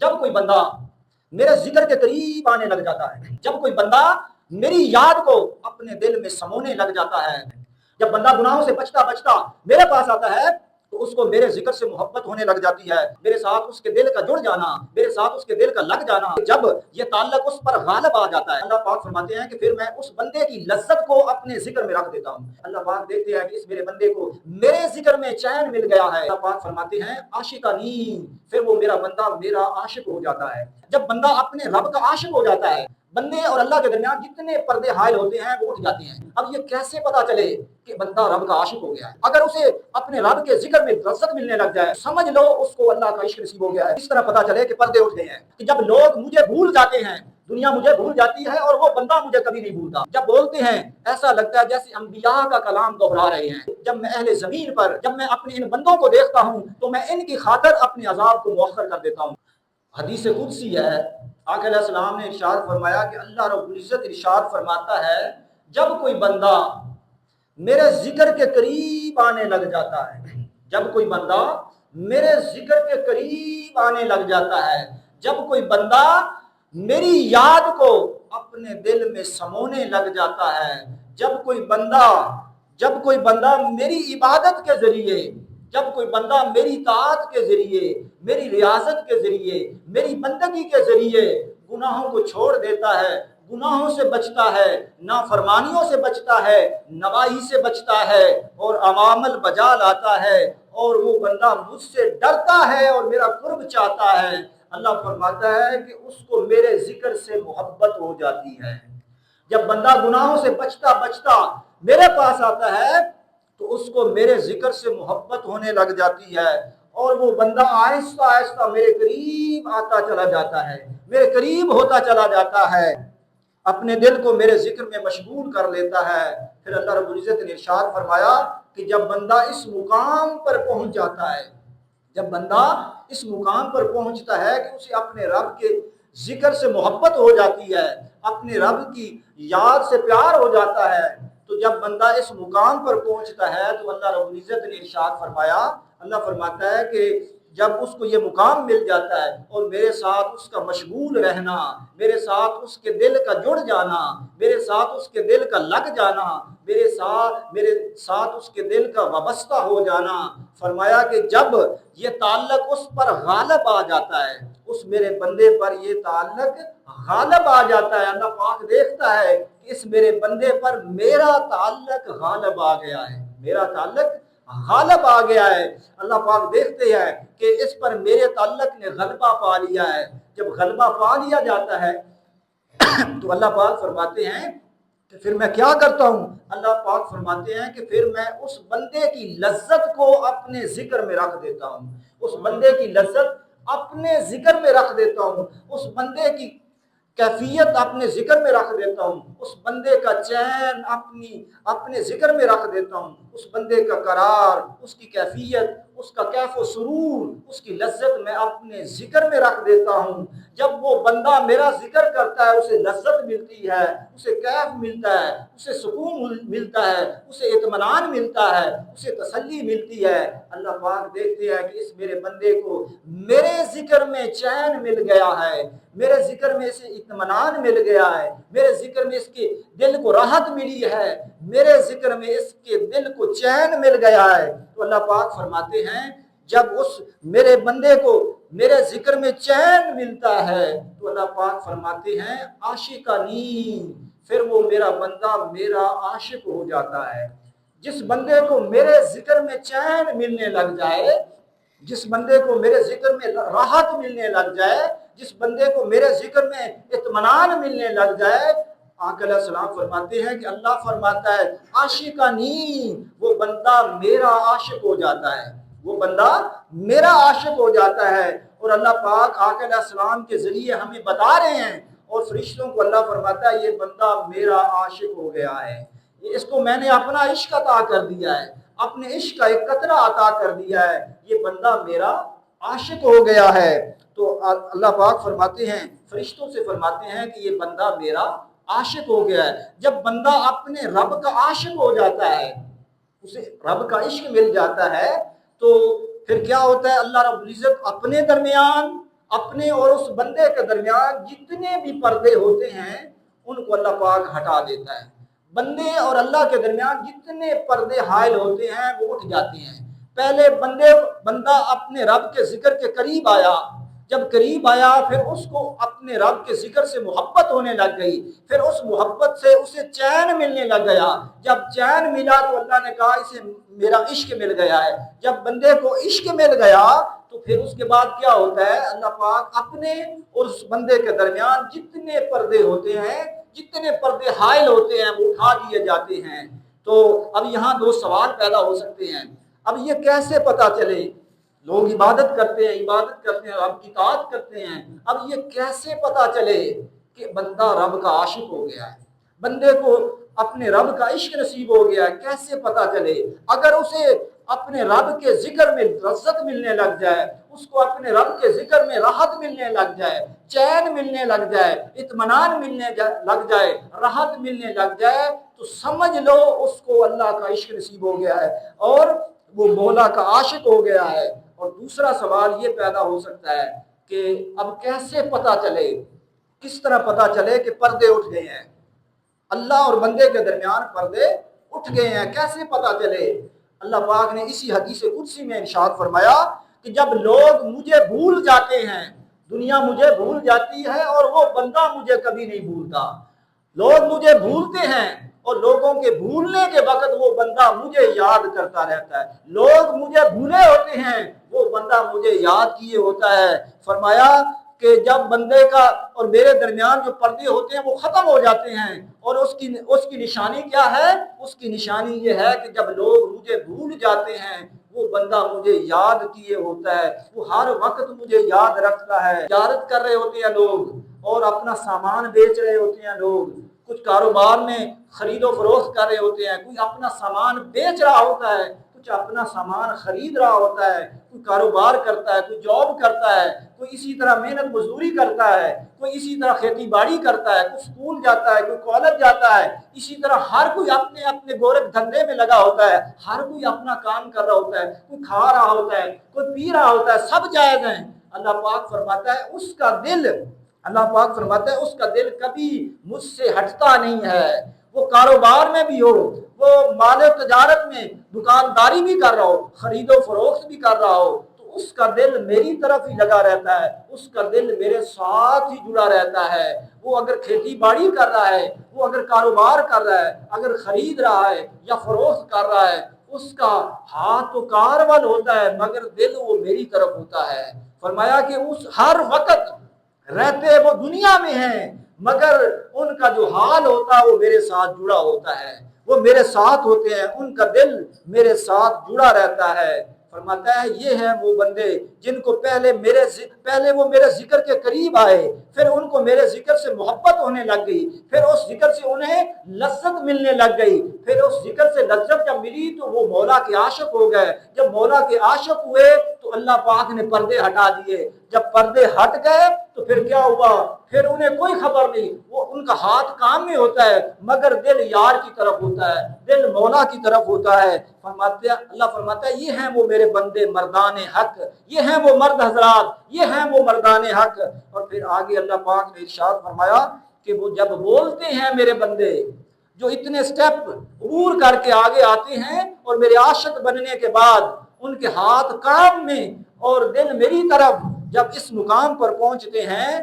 جب کوئی بندہ میرے ذکر کے قریب آنے لگ جاتا ہے، جب کوئی بندہ میری یاد کو اپنے دل میں سمونے لگ جاتا ہے، جب بندہ گناہوں سے بچتا بچتا میرے پاس آتا ہے تو اس کو میرے ذکر سے محبت ہونے لگ جاتی ہے، میرے ساتھ اس کے دل کا جڑ جانا، میرے ساتھ اس کے دل کا لگ جانا، جب یہ تعلق اس پر غالب آ جاتا ہے، اللہ پاک فرماتے ہیں کہ پھر میں اس بندے کی لذت کو اپنے ذکر میں رکھ دیتا ہوں۔ اللہ پاک دیکھتے ہیں کہ اس میرے بندے کو میرے ذکر میں چین مل گیا ہے، اللہ پاک فرماتے ہیں عاشقانی، پھر وہ میرا بندہ میرا عاشق ہو جاتا ہے۔ جب بندہ اپنے رب کا عاشق ہو جاتا ہے، بندے اور اللہ کے درمیان جتنے پردے حائل ہوتے ہیں وہ اٹھ جاتے ہیں۔ اب یہ کیسے پتا چلے کہ بندہ رب کا عاشق ہو گیا ہے؟ اگر اسے اپنے رب کے ذکر میں لذت ملنے لگ جائے، سمجھ لو اس کو اللہ کا عشق نصیب ہو گیا ہے۔ اس طرح پتا چلے کہ پردے اٹھ گئے ہیں کہ جب لوگ مجھے بھول جاتے ہیں، دنیا مجھے بھول جاتی ہے اور وہ بندہ مجھے کبھی نہیں بھولتا۔ جب بولتے ہیں ایسا لگتا ہے جیسے انبیاء کا کلام دوہرا رہے ہیں۔ جب میں اہل زمین پر، جب میں اپنے ان بندوں کو دیکھتا ہوں تو میں ان کی خاطر اپنے عذاب کو مؤخر کر دیتا ہوں۔ حدیث قدسی ہے، آقا علیہ السلام نے ارشاد فرمایا کہ اللہ رب العزت ارشاد فرماتا ہے جب کوئی بندہ میرے ذکر کے قریب آنے لگ جاتا ہے، جب کوئی بندہ میرے ذکر کے قریب آنے لگ جاتا ہے، جب کوئی بندہ میری یاد کو اپنے دل میں سمونے لگ جاتا ہے، جب کوئی بندہ میری عبادت کے ذریعے، جب کوئی بندہ میری طاعت کے ذریعے، میری ریاضت کے ذریعے، میری بندگی کے ذریعے گناہوں کو چھوڑ دیتا ہے، گناہوں سے بچتا ہے، نافرمانیوں سے بچتا ہے، نواہی سے بچتا ہے اور عوامل بجا لاتا ہے، اور وہ بندہ مجھ سے ڈرتا ہے اور میرا قرب چاہتا ہے، اللہ فرماتا ہے کہ اس کو میرے ذکر سے محبت ہو جاتی ہے۔ جب بندہ گناہوں سے بچتا بچتا میرے پاس آتا ہے تو اس کو میرے ذکر سے محبت ہونے لگ جاتی ہے، اور وہ بندہ آہستہ آہستہ میرے قریب آتا چلا جاتا ہے، میرے قریب ہوتا چلا جاتا ہے، اپنے دل کو میرے ذکر میں مشغول کر لیتا ہے۔ پھر اللہ رب العزت نے ارشاد فرمایا کہ جب بندہ اس مقام پر پہنچ جاتا ہے، جب بندہ اس مقام پر پہنچتا ہے کہ اسے اپنے رب کے ذکر سے محبت ہو جاتی ہے، اپنے رب کی یاد سے پیار ہو جاتا ہے، تو جب بندہ اس مقام پر پہنچتا ہے تو اللہ رب العزت نے ارشاد فرمایا، اللہ فرماتا ہے کہ جب اس کو یہ مقام مل جاتا ہے اور میرے ساتھ اس کا مشغول رہنا، میرے ساتھ اس کے دل کا جڑ جانا، میرے ساتھ اس کے دل کا لگ جانا، میرے ساتھ اس کے دل کا وابستہ ہو جانا، فرمایا کہ جب یہ تعلق اس پر غالب آ جاتا ہے، اس میرے بندے پر یہ تعلق غالب آ جاتا ہے، اللہ پاک دیکھتا ہے کہ اس میرے بندے پر میرا تعلق غالب آ گیا ہے، میرا تعلق غالب آ گیا ہے، اللہ پاک دیکھتے ہیں کہ اس پر میرے تعلق نے غلبہ پا لیا ہے۔ جب غلبہ پا لیا جاتا ہے تو اللہ پاک فرماتے ہیں کہ پھر میں کیا کرتا ہوں؟ اللہ پاک فرماتے ہیں کہ پھر میں اس بندے کی لذت کو اپنے ذکر میں رکھ دیتا ہوں، اس بندے کی لذت اپنے ذکر میں رکھ دیتا ہوں، اس بندے کی کیفیت اپنے ذکر میں رکھ دیتا ہوں، اس بندے کا چین اپنے ذکر میں رکھ دیتا ہوں، اس بندے کا قرار، اس کی کیفیت، اس کا کیف و سرور، اس کی لذت میں اپنے ذکر میں رکھ دیتا ہوں۔ جب وہ بندہ میرا ذکر کرتا ہے اسے لذت ملتی ہے، اسے کیف ملتا ہے، اسے سکون ملتا ہے، اسے اطمینان ملتا ہے، اسے تسلی ملتی ہے۔ اللہ پاک دیکھتے ہیں کہ اس میرے بندے کو میرے ذکر میں چین مل گیا ہے، میرے ذکر میں اسے اطمینان مل گیا ہے، میرے ذکر میں اس کے دل کو راحت ملی ہے، میرے ذکر میں اس کے دل کو چین مل گیا ہے۔ تو اللہ پاک فرماتے ہیں جب اس میرے بندے کو میرے ذکر میں چین ملتا ہے تو اللہ پاک فرماتے ہیں عاشقانی، پھر وہ میرا بندہ میرا عاشق ہو جاتا ہے۔ جس بندے کو میرے ذکر میں چین ملنے لگ جائے، جس بندے کو میرے ذکر میں راحت ملنے لگ جائے، جس بندے کو میرے ذکر میں اطمینان ملنے لگ جائے، آقا علیہ السلام فرماتے ہیں کہ اللہ فرماتا ہے عاشقانی، وہ بندہ میرا عاشق ہو جاتا ہے، وہ بندہ میرا عاشق ہو جاتا ہے۔ اور اللہ پاک آقا علیہ السلام کے ذریعے ہمیں بتا رہے ہیں اور فرشتوں کو اللہ فرماتا ہے یہ بندہ میرا عاشق ہو گیا ہے، اس کو میں نے اپنا عشق عطا کر دیا ہے، اپنے عشق کا ایک قطرہ عطا کر دیا ہے، یہ بندہ میرا عاشق ہو گیا ہے۔ تو اللہ پاک فرماتے ہیں، فرشتوں سے فرماتے ہیں کہ یہ بندہ میرا عاشق ہو گیا ہے۔ جب بندہ اپنے رب کا عاشق ہو جاتا ہے، اسے رب کا عشق مل جاتا ہے، تو پھر کیا ہوتا ہے؟ اللہ رب العزت اپنے درمیان، اپنے اور اس بندے کے درمیان جتنے بھی پردے ہوتے ہیں ان کو اللہ پاک ہٹا دیتا ہے۔ بندے اور اللہ کے درمیان جتنے پردے حائل ہوتے ہیں وہ اٹھ جاتے ہیں۔ پہلے بندہ اپنے رب کے ذکر کے قریب آیا، جب قریب آیا پھر اس کو اپنے رب کے ذکر سے محبت ہونے لگ گئی، پھر اس محبت سے اسے چین ملنے لگ گیا۔ جب چین ملا تو اللہ نے کہا اسے میرا عشق مل گیا ہے۔ جب بندے کو عشق مل گیا تو پھر اس کے بعد کیا ہوتا ہے، اللہ پاک اپنے اور اس بندے کے درمیان جتنے پردے ہوتے ہیں، جتنے پردے حائل ہوتے ہیں وہ اٹھا دیے جاتے ہیں۔ تو اب یہاں دو سوال پیدا ہو سکتے ہیں۔ اب یہ کیسے پتا چلے؟ لوگ عبادت کرتے ہیں رب کی اطاعت کرتے ہیں، اب یہ کیسے پتا چلے کہ بندہ رب کا عاشق ہو گیا ہے، بندے کو اپنے رب کا عشق نصیب ہو گیا ہے؟ کیسے پتا چلے؟ اگر اسے اپنے رب کے ذکر میں لذت ملنے لگ جائے، اس کو اپنے رب کے ذکر میں راحت ملنے لگ جائے، چین ملنے لگ جائے، اطمینان ملنے لگ جائے، راحت ملنے لگ جائے، تو سمجھ لو اس کو اللہ کا عشق نصیب ہو گیا ہے اور وہ مولا کا عاشق ہو گیا ہے۔ اور دوسرا سوال یہ پیدا ہو سکتا ہے کہ اب کیسے پتا چلے، کس طرح پتا چلے کہ پردے اٹھ گئے ہیں، اللہ اور بندے کے درمیان پردے اٹھ گئے ہیں، کیسے پتا چلے؟ اللہ پاک نے اسی حدیث قدسی میں ارشاد فرمایا کہ جب لوگ مجھے بھول جاتے ہیں، دنیا مجھے بھول جاتی ہے اور وہ بندہ مجھے کبھی نہیں بھولتا۔ لوگ مجھے بھولتے ہیں اور لوگوں کے بھولنے کے وقت وہ بندہ مجھے یاد کرتا رہتا ہے۔ لوگ مجھے بھولے ہوتے ہیں، وہ بندہ مجھے یاد کیے ہوتا ہے۔ فرمایا کہ جب بندے کا اور میرے درمیان جو پردے ہوتے ہیں وہ ختم ہو جاتے ہیں، اور اس کی نشانی کیا ہے؟ اس کی نشانی یہ ہے کہ جب لوگ مجھے بھول جاتے ہیں وہ بندہ مجھے یاد کیے ہوتا ہے، وہ ہر وقت مجھے یاد رکھتا ہے۔ تجارت کر رہے ہوتے ہیں لوگ اور اپنا سامان بیچ رہے ہوتے ہیں لوگ، کچھ کاروبار میں خرید و فروخت کر رہے ہوتے ہیں، کوئی اپنا سامان بیچ رہا ہوتا ہے، کچھ اپنا سامان خرید رہا ہوتا ہے، کوئی کاروبار کرتا ہے، کوئی جاب کرتا ہے، کوئی اسی طرح محنت مزدوری کرتا ہے، کوئی اسی طرح کھیتی باڑی کرتا ہے، کوئی اسکول جاتا ہے، کوئی کالج جاتا ہے، اسی طرح ہر کوئی اپنے اپنے گورکھ دھندے میں لگا ہوتا ہے، ہر کوئی اپنا کام کر رہا ہوتا ہے، کوئی کھا رہا ہوتا ہے، کوئی پی رہا ہوتا ہے، سب جائز ہیں۔ اللہ پاک فرماتا ہے اس کا دل کبھی مجھ سے ہٹتا نہیں ہے، وہ کاروبار میں بھی ہو، وہ مال تجارت میں دکانداری بھی کر رہا ہو، خرید و فروخت بھی کر رہا ہو، تو اس کا دل میری طرف ہی لگا رہتا ہے، اس کا دل میرے ساتھ ہی جڑا رہتا ہے۔ وہ اگر کھیتی باڑی کر رہا ہے، وہ اگر کاروبار کر رہا ہے، اگر خرید رہا ہے یا فروخت کر رہا ہے، اس کا ہاتھ تو کاروان ہوتا ہے مگر دل وہ میری طرف ہوتا ہے۔ فرمایا کہ اس ہر وقت رہتے وہ دنیا میں ہیں مگر ان کا جو حال ہوتا ہے وہ میرے ساتھ جڑا ہوتا ہے، وہ میرے ساتھ ہوتے ہیں، ان کا دل میرے ساتھ جڑا رہتا ہے۔ فرماتا ہے یہ ہیں وہ بندے جن کو پہلے وہ میرے ذکر کے قریب آئے، پھر ان کو میرے ذکر سے محبت ہونے لگ گئی، پھر اس ذکر سے انہیں لذت ملنے لگ گئی، پھر اس ذکر سے لذت جب ملی تو وہ مولا کے عاشق ہو گئے۔ جب مولا کے عاشق ہوئے تو اللہ پاک نے پردے ہٹا دیے، جب پردے ہٹ گئے تو پھر کیا ہوا؟ پھر انہیں کوئی خبر نہیں، وہ ان کا ہاتھ کام میں ہوتا ہے مگر دل یار کی طرف ہوتا ہے، دل مولا کی طرف ہوتا ہے۔ اللہ فرماتا ہے یہ ہیں وہ میرے بندے مردان حق، یہ ہیں وہ مرد حضرات، یہ ہیں وہ مردان حق۔ اور پھر آگے اللہ پاک نے ارشاد فرمایا کہ وہ جب بولتے ہیں میرے بندے جو اتنے سٹیپ عبور کر کے آگے آتے ہیں اور میرے عاشق بننے کے بعد ان کے ہاتھ کام میں اور دل میری طرف جب اس مقام پر پہنچتے ہیں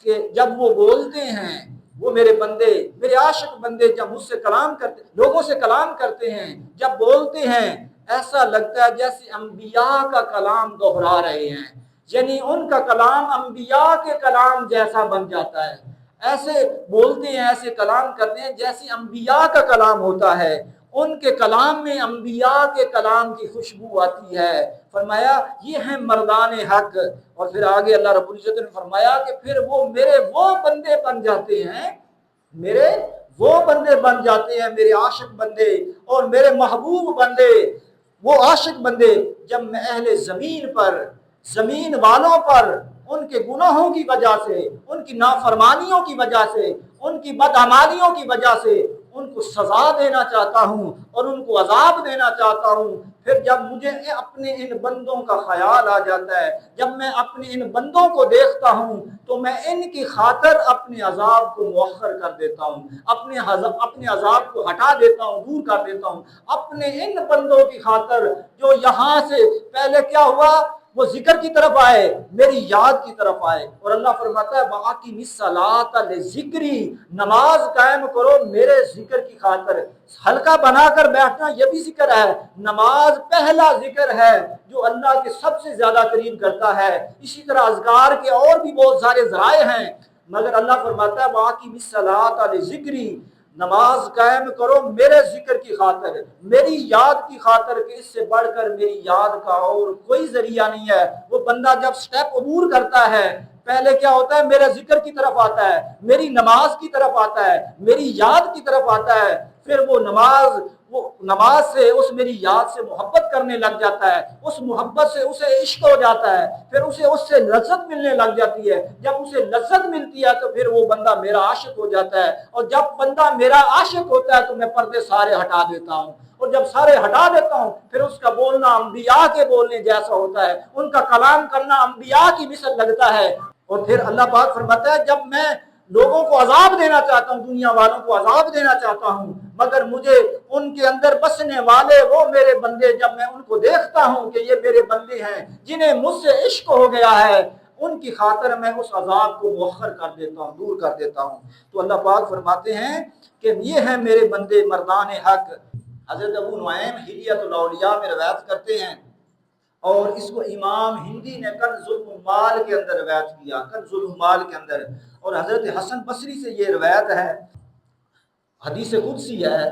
کہ جب وہ بولتے ہیں، وہ میرے بندے میرے عاشق بندے جب مجھ سے کلام کرتے، لوگوں سے کلام کرتے ہیں، جب بولتے ہیں ایسا لگتا ہے جیسے انبیاء کا کلام دہرا رہے ہیں، یعنی ان کا کلام انبیاء کے کلام جیسا بن جاتا ہے، ایسے بولتے ہیں، ایسے کلام کرتے ہیں جیسے انبیاء کا کلام ہوتا ہے، ان کے کلام میں انبیاء کے کلام کی خوشبو آتی ہے۔ فرمایا یہ ہیں مردان حق۔ اور پھر آگے اللہ رب العزت نے فرمایا کہ پھر وہ میرے وہ بندے بن جاتے ہیں، میرے وہ بندے بن جاتے ہیں، میرے عاشق بندے اور میرے محبوب بندے، وہ عاشق بندے جب میں اہل زمین پر، زمین والوں پر ان کے گناہوں کی وجہ سے، ان کی نافرمانیوں کی وجہ سے، ان کی بدعمالیوں کی وجہ سے ان کو سزا دینا چاہتا ہوں اور ان کو عذاب دینا چاہتا ہوں، پھر جب مجھے اپنے ان بندوں کا خیال آ جاتا ہے، جب میں اپنے ان بندوں کو دیکھتا ہوں تو میں ان کی خاطر اپنے عذاب کو مؤخر کر دیتا ہوں، اپنے عذاب کو ہٹا دیتا ہوں، دور کر دیتا ہوں اپنے ان بندوں کی خاطر جو یہاں سے پہلے کیا ہوا، وہ ذکر کی طرف آئے، میری یاد کی طرف آئے۔ اور اللہ فرماتا ہے وَأَقِمِ الصَّلَاةَ لِذِكْرِي، نماز قائم کرو میرے ذکر کی خاطر۔ ہلکا بنا کر بیٹھنا یہ بھی ذکر ہے، نماز پہلا ذکر ہے جو اللہ کے سب سے زیادہ قریب کرتا ہے۔ اسی طرح اذکار کے اور بھی بہت سارے ذرائع ہیں، مگر اللہ فرماتا ہے وَأَقِمِ الصَّلَاةَ لِذِكْرِي، نماز قائم کرو میرے ذکر کی خاطر، میری یاد کی خاطر، کہ اس سے بڑھ کر میری یاد کا اور کوئی ذریعہ نہیں ہے۔ وہ بندہ جب سٹیپ عبور کرتا ہے، پہلے کیا ہوتا ہے، میرے ذکر کی طرف آتا ہے، میری نماز کی طرف آتا ہے، میری یاد کی طرف آتا ہے، پھر وہ نماز سے، اس میری یاد سے محبت کرنے لگ جاتا ہے، اس محبت سے اسے عشق ہو جاتا ہے، پھر اسے اس سے لذت ملنے لگ جاتی ہے، جب اسے لذت ملتی ہے تو پھر وہ بندہ میرا عاشق ہو جاتا ہے، اور جب بندہ میرا عاشق ہوتا ہے تو میں پردے سارے ہٹا دیتا ہوں، اور جب سارے ہٹا دیتا ہوں پھر اس کا بولنا انبیاء کے بولنے جیسا ہوتا ہے، ان کا کلام کرنا انبیاء کی مثل لگتا ہے۔ اور پھر اللہ پاک فرماتا ہے جب میں لوگوں کو عذاب دینا چاہتا ہوں، دنیا والوں کو عذاب دینا چاہتا ہوں، مگر مجھے ان کے اندر بسنے والے وہ میرے بندے، جب میں ان کو دیکھتا ہوں کہ یہ میرے بندے ہیں جنہیں مجھ سے عشق ہو گیا ہے، ان کی خاطر میں اس عذاب کو مؤخر کر دیتا ہوں، دور کر دیتا ہوں۔ تو اللہ پاک فرماتے ہیں کہ یہ ہیں میرے بندے مردان حق۔ حضرت ابو نعیم حلیۃ الاولیاء میں روایت کرتے ہیں، اور اس کو امام ہندی نے کنز العمال کے اندر روایت کیا، کنز العمال کے اندر، اور حضرت حسن بصری سے یہ روایت ہے، حدیث قدسی ہے۔